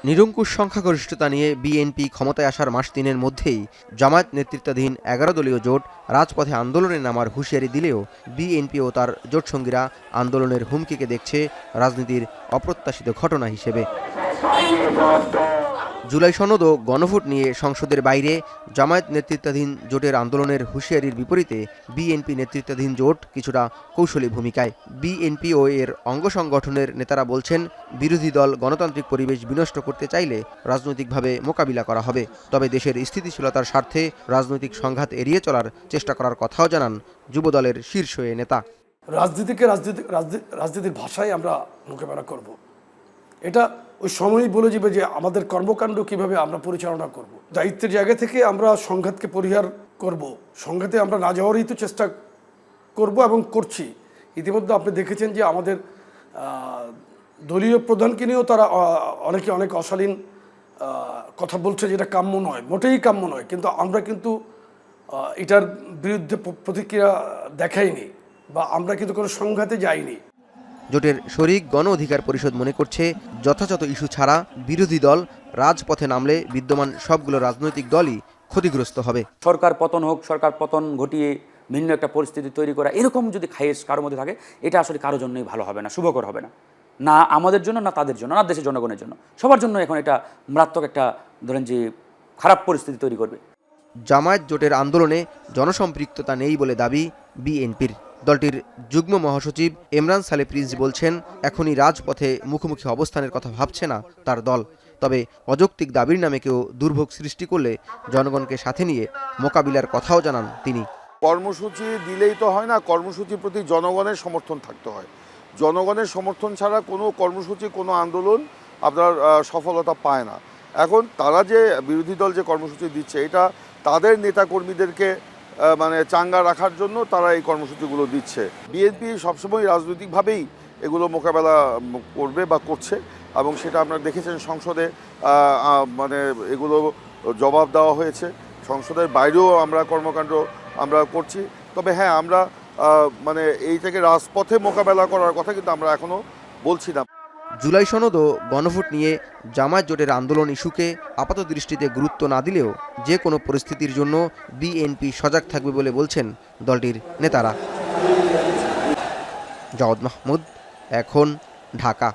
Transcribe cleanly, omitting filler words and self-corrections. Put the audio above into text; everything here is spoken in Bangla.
নিরঙ্কুশ সংখ্যাগরিষ্ঠতা নিয়ে বিএনপি ক্ষমতায় আসার মাস দিনের মধ্যেই জামায়াত নেতৃত্বাধীন 11 দলীয় জোট রাজপথে আন্দোলনে নামার হুঁশিয়ারি দিলেও বিএনপি ও তার জোটসঙ্গীরা আন্দোলনের হুমকিকে দেখছে রাজনীতির অপ্রত্যাশিত ঘটনা হিসেবে। জুলাই সনদ ও গণভোট নিয়ে সংসদের বাইরে জামায়াত নেতৃত্বাধীন জোটের আন্দোলনের হুঁশিয়ারির বিপরীতে বিএনপি নেতৃত্বাধীন জোট কিছুটা কৌশলী ভূমিকায়। বিএনপি ও এর অঙ্গ সংগঠনের নেতারা বলছেন, বিরোধী দল গণতান্ত্রিক পরিবেশ বিনষ্ট করতে চাইলে রাজনৈতিকভাবে মোকাবিলা করা হবে। তবে দেশের স্থিতিশীলতার স্বার্থে রাজনৈতিক সংঘাত এড়িয়ে চলার চেষ্টা করার কথাও জানান যুবদলের শীর্ষ এ নেতা। রাজনীতির ভাষায় আমরা মোকাবেলা করব। এটা ওই সময়ই বলে যাবে যে আমাদের কর্মকাণ্ড কিভাবে আমরা পরিচালনা করব। দায়িত্বের জায়গা থেকে আমরা সংঘাতকে পরিহার করব, সংঘাতে আমরা না যাওয়ারই তো চেষ্টা করব এবং করছি। ইতিমধ্যে আপনি দেখেছেন যে আমাদের দলীয় প্রধানকে নিয়েও তারা অনেক অশালীন কথা বলছে, যেটা কাম্য নয়, মোটেই কাম্য নয়। কিন্তু আমরা কিন্তু এটার বিরুদ্ধে প্রতিক্রিয়া দেখাইনি বা আমরা কিন্তু কোনো সংঘাতে যাইনি। জোটের শরিক গণ অধিকার পরিষদ মনে করছে, যথাযথ ইস্যু ছাড়া বিরোধী দল রাজপথে নামলে বিদ্যমান সবগুলো রাজনৈতিক দলই ক্ষতিগ্রস্ত হবে। সরকার পতন হোক, সরকার পতন ঘটিয়ে ভিন্ন একটা পরিস্থিতি তৈরি করা, এরকম যদি খায়েশ কারোর মধ্যে থাকে, এটা আসলে কারোর জন্যই ভালো হবে না, শুভকর হবে না, না আমাদের জন্য, না তাদের জন্য, না দেশের জনগণের জন্য, সবার জন্য এখন এটা মারাত্মক একটা ধরেন যে খারাপ পরিস্থিতি তৈরি করবে। জামায়াত জোটের আন্দোলনে জনসম্পৃক্ততা নেই বলে দাবি বিএনপির। দলটির যুগ্ম মহাসচিব এমরান সালে প্রিন্স বলছেন, এখনই রাজপথে মুখোমুখি অবস্থানের কথা ভাবছে না তার দল। তবে অযৌক্তিক দাবির নামে কেউ দুর্ভোগ সৃষ্টি করলে জনগণকে সাথে নিয়ে মোকাবিলার কথাও জানান তিনি। কর্মসূচি দিলেই তো হয় না, কর্মসূচির প্রতি জনগণের সমর্থন থাকতে হয়। জনগণের সমর্থন ছাড়া কোনো কর্মসূচি, কোনো আন্দোলন আপনার সফলতা পায় না। এখন তারা যে বিরোধী দল যে কর্মসূচি দিচ্ছে, এটা তাদের নেতাকর্মীদেরকে মানে চাঙ্গা রাখার জন্য তারা এই কর্মসূচিগুলো দিচ্ছে। বিএনপি সবসময় রাজনৈতিকভাবেই এগুলো মোকাবেলা করবে বা করছে, এবং সেটা আপনারা দেখেছেন সংসদে মানে এগুলো জবাব দেওয়া হয়েছে। সংসদের বাইরেও আমরা কর্মকাণ্ড আমরা করছি। তবে হ্যাঁ, আমরা মানে এই থেকে রাজপথে মোকাবেলা করার কথা কিন্তু আমরা এখনও বলছি না। জুলাই সনদ ও গণভোট নিয়ে জামায়াত জোটের আন্দোলন ইস্যুকে আপাত দৃষ্টিতে গুরুত্ব না দিলেও যে কোনো পরিস্থিতির জন্য বিএনপি সজাগ থাকবে বলে বলছেন দলটির নেতারা। জাওদ মাহমুদ, এখন, ঢাকা।